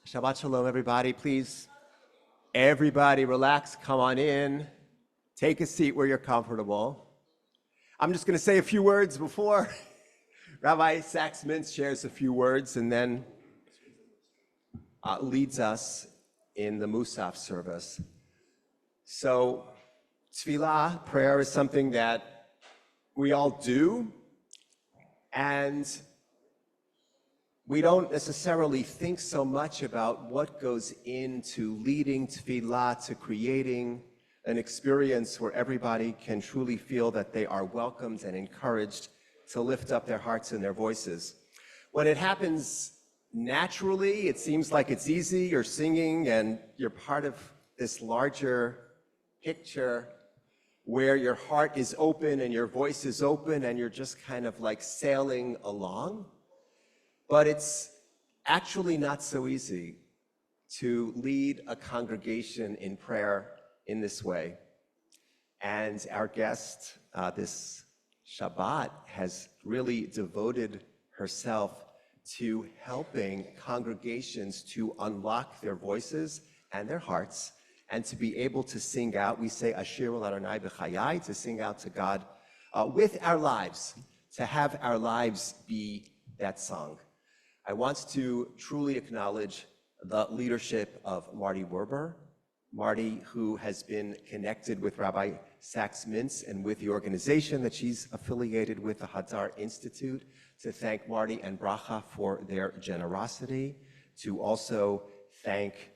Shabbat Shalom, everybody. Please, everybody relax, come on in, take a seat where you're comfortable. I'm just going to say a few words before Rabbi Mintz shares a few words and then leads us in the Musaf service. So, tefillah, prayer, is something that we all do, and we don't necessarily think so much about what goes into leading tefillah, to creating an experience where everybody can truly feel that they are welcomed and encouraged to lift up their hearts and their voices. When it happens naturally, it seems like it's easy, you're singing and you're part of this larger picture where your heart is open and your voice is open and you're just kind of like sailing along. But it's actually not so easy to lead a congregation in prayer in this way. And our guest this Shabbat has really devoted herself to helping congregations to unlock their voices and their hearts and to be able to sing out. We say Ashiru L'Adonai b'chayai, to sing out to God with our lives, to have our lives be that song. I want to truly acknowledge the leadership of Marty Werber. Marty, who has been connected with Rabbi Mintz and with the organization that she's affiliated with, the Hadar Institute, to thank Marty and Bracha for their generosity, to also thank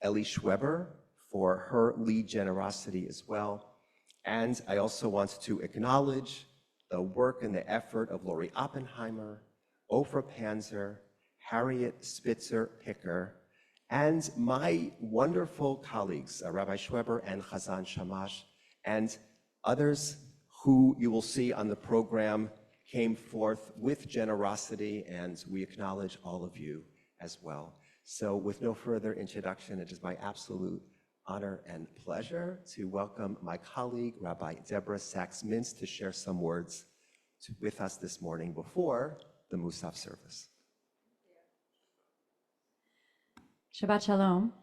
Ellie Schweber for her lead generosity as well. And I also want to acknowledge the work and the effort of Lori Oppenheimer, Oprah Panzer, Harriet Spitzer-Picker, and my wonderful colleagues, Rabbi Schweber and Chazan Shamash, and others who you will see on the program came forth with generosity, and we acknowledge all of you as well. So with no further introduction, it is my absolute honor and pleasure to welcome my colleague, Rabbi Deborah Mintz, to share some words with us this morning before the Musaf service. Shabbat Shalom.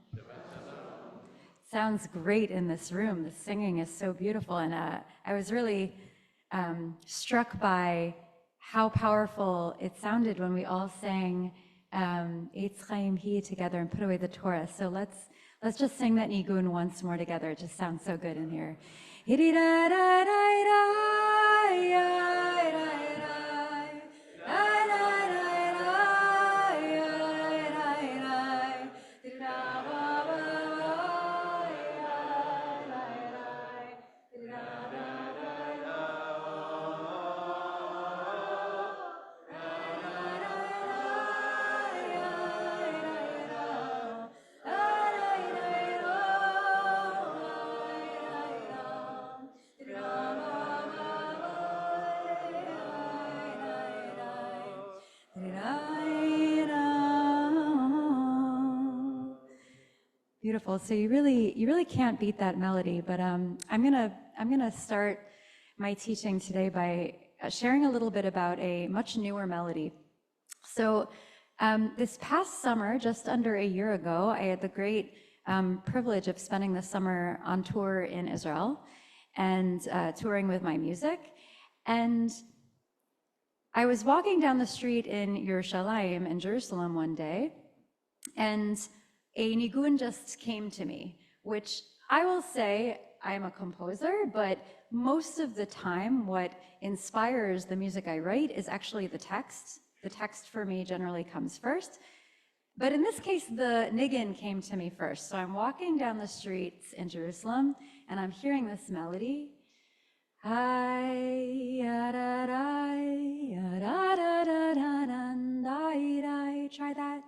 Sounds great in this room. The singing is so beautiful, and I was really struck by how powerful it sounded when we all sang Eitz Chaim Hi together and put away the Torah. So let's just sing that nigun once more together. It just sounds so good in here. Beautiful. So you really can't beat that melody. But I'm gonna start my teaching today by sharing a little bit about a much newer melody. So this past summer, just under a year ago, I had the great privilege of spending the summer on tour in Israel and touring with my music. And I was walking down the street in Yerushalayim in Jerusalem one day, and a nigun just came to me, which I will say I am a composer, but most of the time what inspires the music I write is actually the text. The text for me generally comes first. But in this case, the nigun came to me first. So I'm walking down the streets in Jerusalem and I'm hearing this melody. Try that.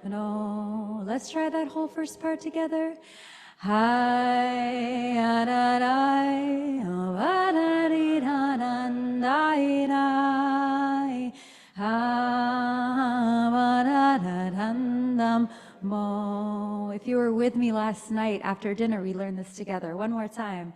No, let's try that whole first part together. Mo. If you were with me last night after dinner, we learned this together. One more time.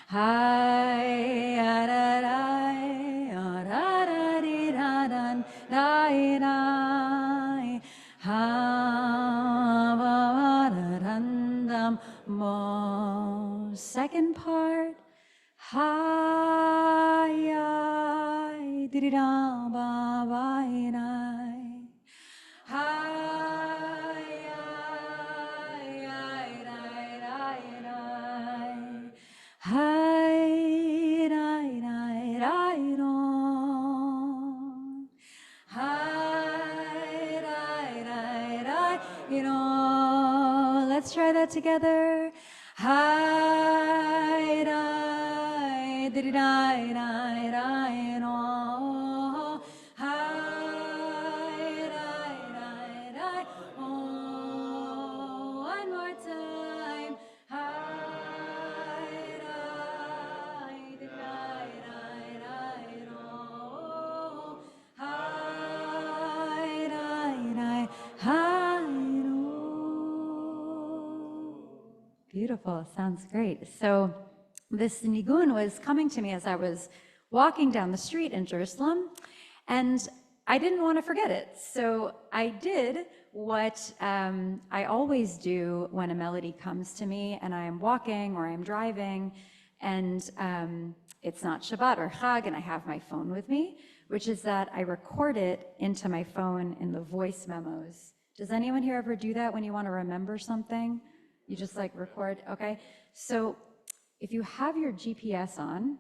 Hi, adadai, adadadidadan, daidai. Ha, ba, dadandam, mo. Second part. Hi, didida, ba, ba, dai. Hi, hi, dai, dai, dai, don. Hi, dai, dai, dai, don. Let's try that together. Hi, dai, dai, dai, dai, dai, don. Hi, dai, dai, dai, oh. One more time. Hi, dai, dai, dai, dai, oh. Hi, dai, dai, hi, oh. Beautiful. Sounds great. So this nigun was coming to me as I was walking down the street in Jerusalem, and I didn't want to forget it. So I did what I always do when a melody comes to me and I'm walking or I'm driving and it's not Shabbat or Chag and I have my phone with me, which is that I record it into my phone in the voice memos. Does anyone here ever do that when you want to remember something? You just like record, okay? So if you have your GPS on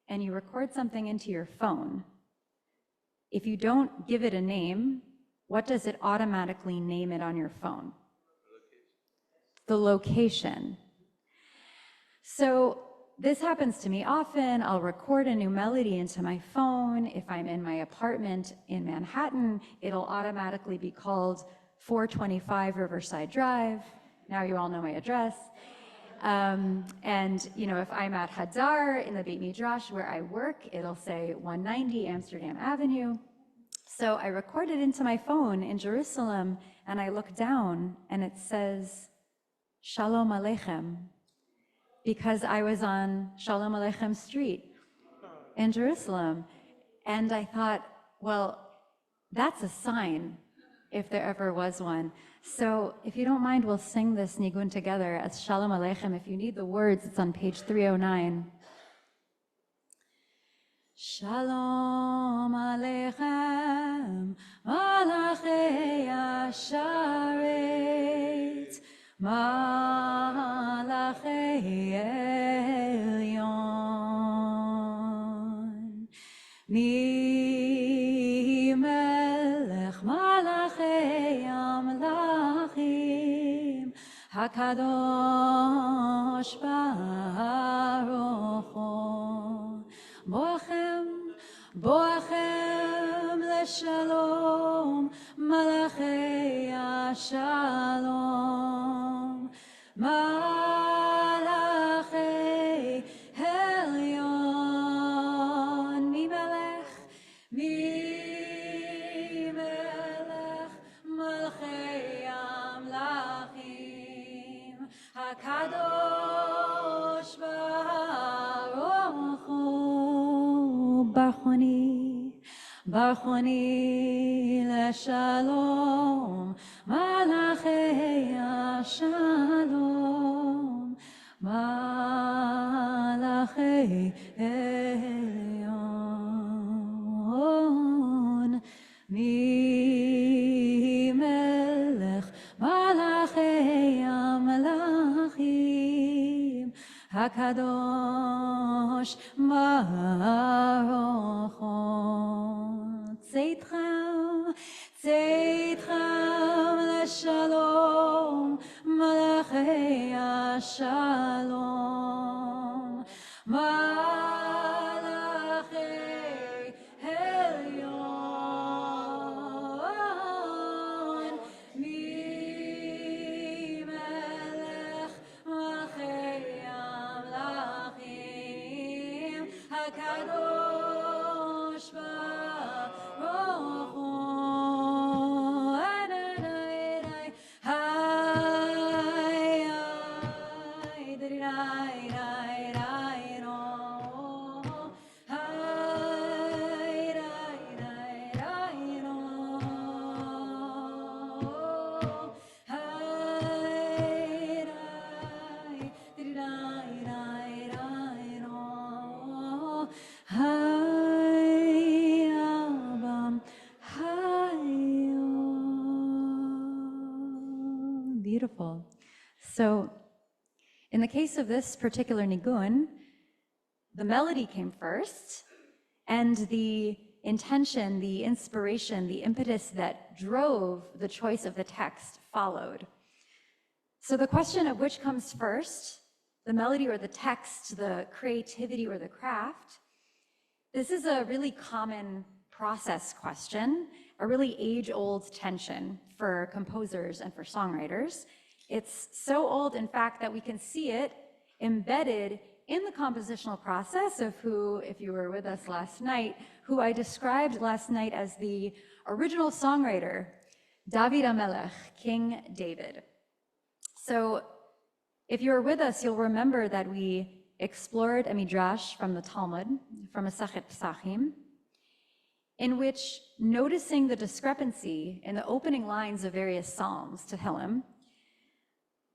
and you record something into your phone, if you don't give it a name, what does it automatically name it on your phone? The location. So this happens to me often. I'll record a new melody into my phone. If I'm in my apartment in Manhattan, it'll automatically be called 425 Riverside Drive. Now you all know my address. And you know, if I'm at Hadar in the Beit Midrash where I work, it'll say 190 Amsterdam Avenue. So I recorded into my phone in Jerusalem and I look down and it says Shalom Aleichem because I was on Shalom Aleichem Street in Jerusalem. And I thought, well, that's a sign if there ever was one. So if you don't mind, we'll sing this nigun together as Shalom Aleichem. If you need the words, it's on page 309. Shalom Aleichem, Malachei Asharet, Malachei Elyon. Mi melech Malachei Amlachim, HaKadosh Baruch Hu. Boachem leshalom, malachei ashalom, malachei elyon, mi melech, malachei amlachim, hakadosh baruch hu. Barchoni leshalom, malachei ashalom, malachei elyon, mi melech malachei amlachim, HaKadosh Baruch Hu. Tzeitrem leshalom, malachei ashalom, malachei elyon, mi melech malachei amlachim, beautiful. So in the case of this particular nigun, the melody came first, and the intention, the inspiration, the impetus that drove the choice of the text followed. So the question of which comes first, the melody or the text, the creativity or the craft, this is a really common process question, a really age-old tension for composers and for songwriters. It's so old, in fact, that we can see it embedded in the compositional process of who, if you were with us last night, who I described last night as the original songwriter, David HaMelech, King David. So if you were with us, you'll remember that we explored a midrash from the Talmud, from Masechet Pesachim, in which, noticing the discrepancy in the opening lines of various psalms, Tehillim,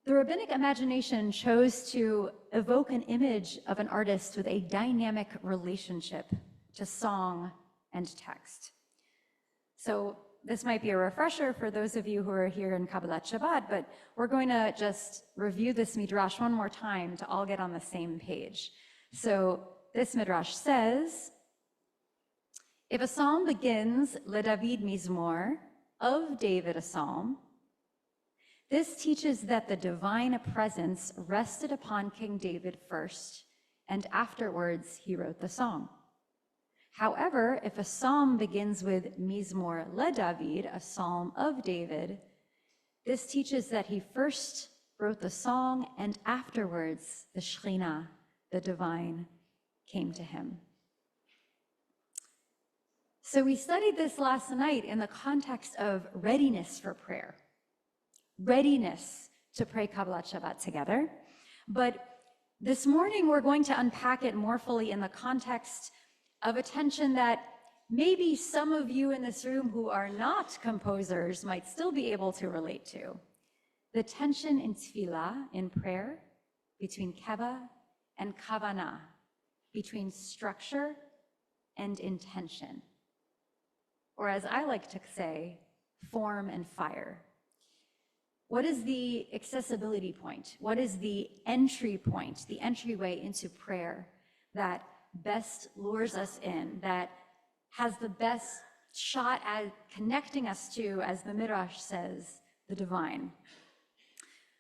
the rabbinic imagination chose to evoke an image of an artist with a dynamic relationship to song and text. So this might be a refresher for those of you who are here in Kabbalat Shabbat, but we're going to just review this midrash one more time to all get on the same page. So this midrash says, if a psalm begins LeDavid Mizmor, of David a psalm, this teaches that the divine presence rested upon King David first, and afterwards he wrote the song. However, if a psalm begins with Mizmor LeDavid, a psalm of David, this teaches that he first wrote the song, and afterwards the Shekhinah, the divine, came to him. So we studied this last night in the context of readiness for prayer, readiness to pray Kabbalat Shabbat together. But this morning we're going to unpack it more fully in the context of a tension that maybe some of you in this room who are not composers might still be able to relate to. The tension in tefillah, in prayer, between keva and kavanah, between structure and intention. Or as I like to say, form and fire. What is the accessibility point? What is the entry point, the entryway into prayer that best lures us in, that has the best shot at connecting us to, as the Midrash says, the divine?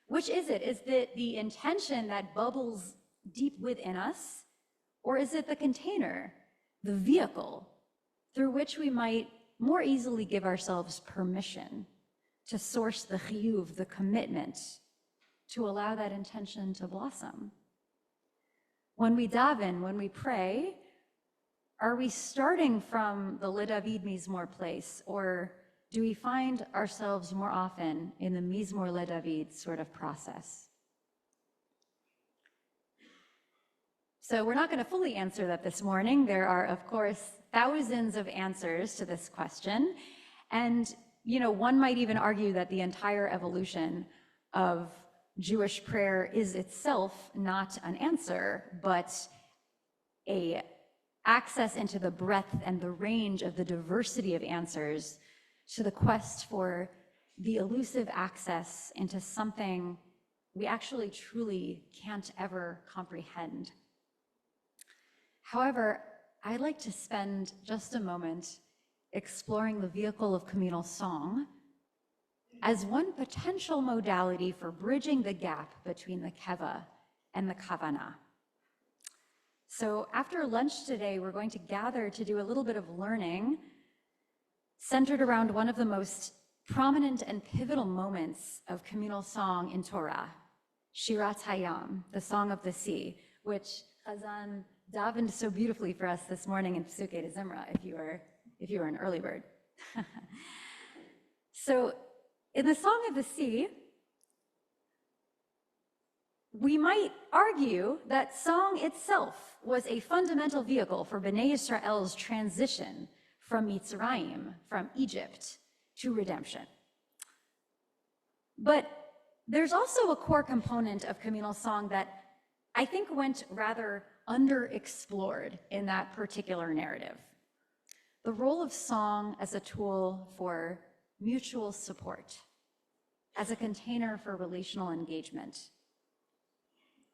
Which is it? Is it the intention that bubbles deep within us, or is it the container, the vehicle, through which we might more easily give ourselves permission to source the chiyuv, the commitment, to allow that intention to blossom? When we daven, when we pray, are we starting from the LeDavid Mizmor place, or do we find ourselves more often in the Mizmor LeDavid sort of process? So we're not going to fully answer that this morning. There are, of course, thousands of answers to this question. And, you know, one might even argue that the entire evolution of Jewish prayer is itself not an answer, but a access into the breadth and the range of the diversity of answers to the quest for the elusive access into something we actually truly can't ever comprehend. However, I'd like to spend just a moment exploring the vehicle of communal song as one potential modality for bridging the gap between the keva and the kavanah. So after lunch today, we're going to gather to do a little bit of learning centered around one of the most prominent and pivotal moments of communal song in Torah, Shirat Hayam, the Song of the Sea, which Chazan davened so beautifully for us this morning in Pesukei de Zimra, if you were an early bird. So in the Song of the Sea, we might argue that song itself was a fundamental vehicle for Bnei Yisrael's transition from Mitzrayim, from Egypt, to redemption. But there's also a core component of communal song that I think went rather underexplored in that particular narrative. The role of song as a tool for mutual support, as a container for relational engagement.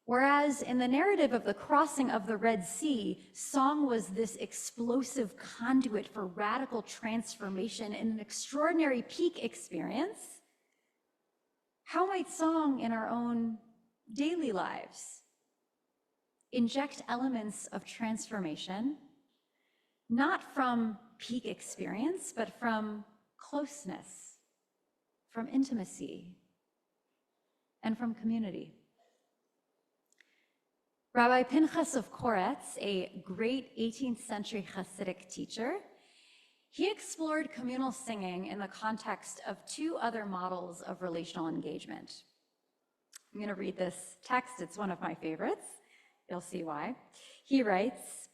Whereas in the narrative of the crossing of the Red Sea, song was this explosive conduit for radical transformation in an extraordinary peak experience, how might song in our own daily lives inject elements of transformation, not from peak experience, but from closeness, from intimacy, and from community? Rabbi Pinchas of Koretz, a great 18th century Hasidic teacher, he explored communal singing in the context of two other models of relational engagement. I'm going to read this text. It's one of my favorites. You'll see why. He writes,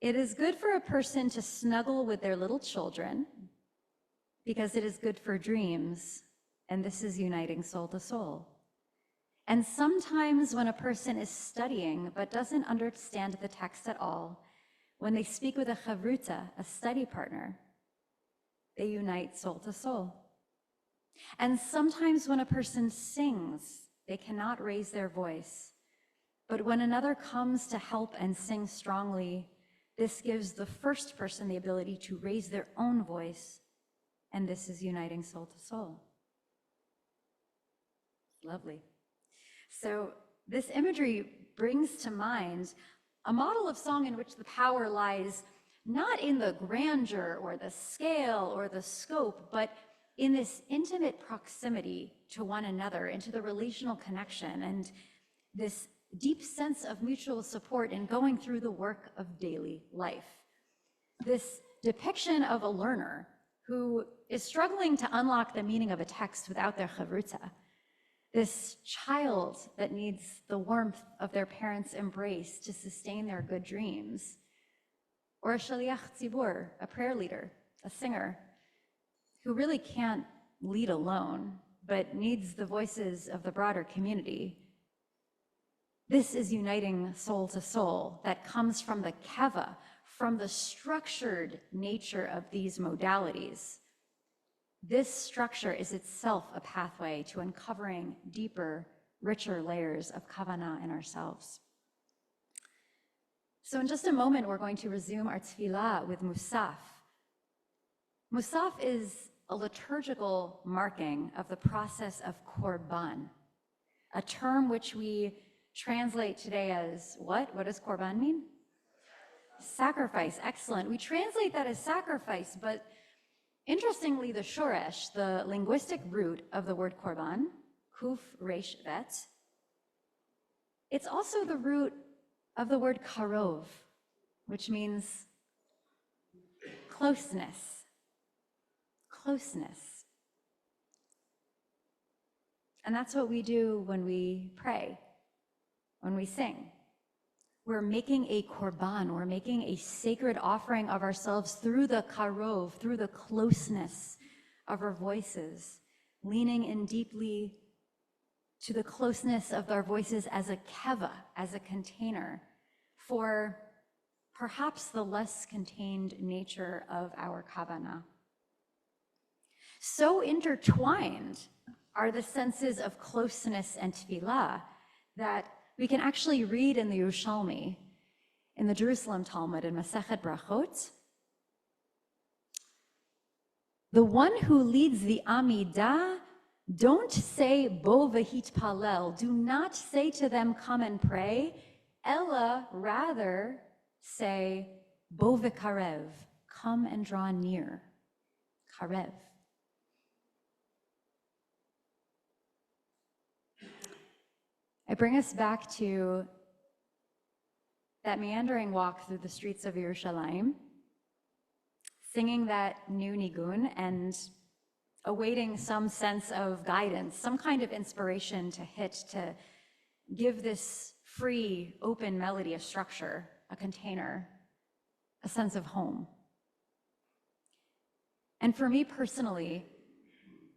"It is good for a person to snuggle with their little children because it is good for dreams, and this is uniting soul to soul. And sometimes when a person is studying but doesn't understand the text at all, when they speak with a chavruta, a study partner, they unite soul to soul. And sometimes when a person sings, they cannot raise their voice. But when another comes to help and sing strongly, this gives the first person the ability to raise their own voice, and this is uniting soul to soul." Lovely. So this imagery brings to mind a model of song in which the power lies not in the grandeur or the scale or the scope, but in this intimate proximity to one another, into the relational connection, and this deep sense of mutual support in going through the work of daily life. This depiction of a learner who is struggling to unlock the meaning of a text without their chavruta, this child that needs the warmth of their parents' embrace to sustain their good dreams, or a shaliach tzibur, a prayer leader, a singer, who really can't lead alone, but needs the voices of the broader community. This is uniting soul to soul that comes from the keva, from the structured nature of these modalities. This structure is itself a pathway to uncovering deeper, richer layers of kavanah in ourselves. So in just a moment, we're going to resume our tefillah with Musaf. Musaf is a liturgical marking of the process of korban, a term which we translate today as what? What does korban mean? Sacrifice, excellent. We translate that as sacrifice, but interestingly, the shoresh, the linguistic root of the word korban, kuf resh vet, it's also the root of the word karov, which means closeness, closeness. And that's what we do when we pray, when we sing. We're making a korban, we're making a sacred offering of ourselves through the karov, through the closeness of our voices, leaning in deeply to the closeness of our voices as a keva, as a container for perhaps the less contained nature of our kavanah. So intertwined are the senses of closeness and tefillah that we can actually read in the Yerushalmi, in the Jerusalem Talmud, in Masechet Brachot, the one who leads the Amidah, don't say bo v'hitpalel, do not say to them, come and pray, ella, rather say bo v'karev, come and draw near, karev. I bring us back to that meandering walk through the streets of Yerushalayim, singing that new nigun and awaiting some sense of guidance, some kind of inspiration to hit, to give this free, open melody a structure, a container, a sense of home. And for me personally,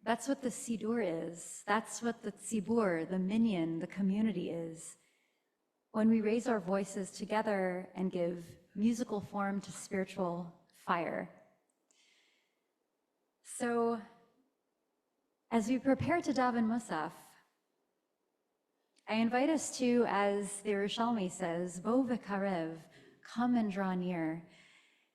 that's what the Sidur is. That's what the tzibur, the minyan, the community is. When we raise our voices together and give musical form to spiritual fire. So As we prepare to daven Musaf, I invite us to, as the Yerushalmi says, Bo v'karev, come and draw near.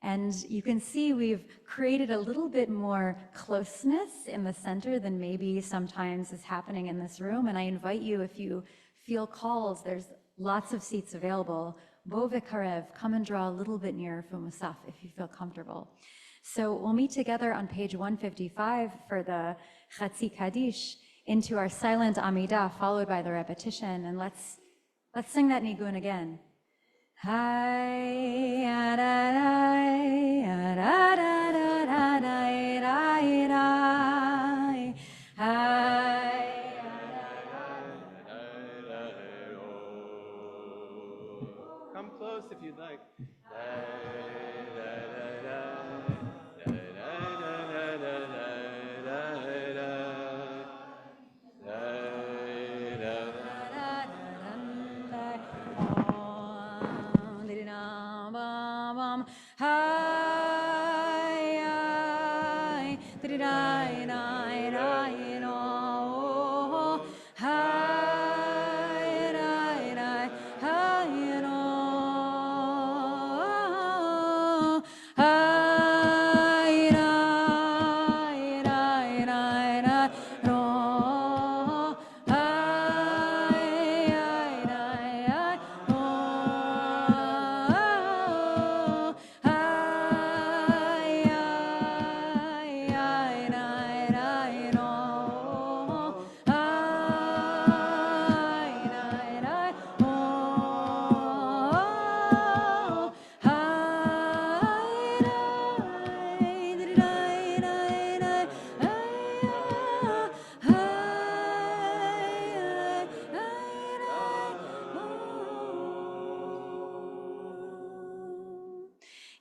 And you can see we've created a little bit more closeness in the center than maybe sometimes is happening in this room. And I invite you, if you feel called, there's lots of seats available. Bo v'karev, come and draw a little bit nearer for Musaf if you feel comfortable. So we'll meet together on page 155 for the Chatzi Kaddish into our silent Amidah, followed by the repetition. And let's sing that nigun again. Hi, adadai, adadadadadai, dai, hi, Come close if you'd like.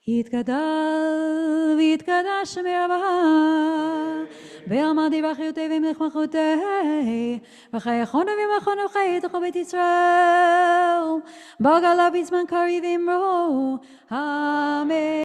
יתגדל ויתקדש מרבה בעמדי ואחיותי ומלך מלכותי וחייכון ומחון וחי תוכו בית ישראל בגלה בזמן קריב אמרו אמן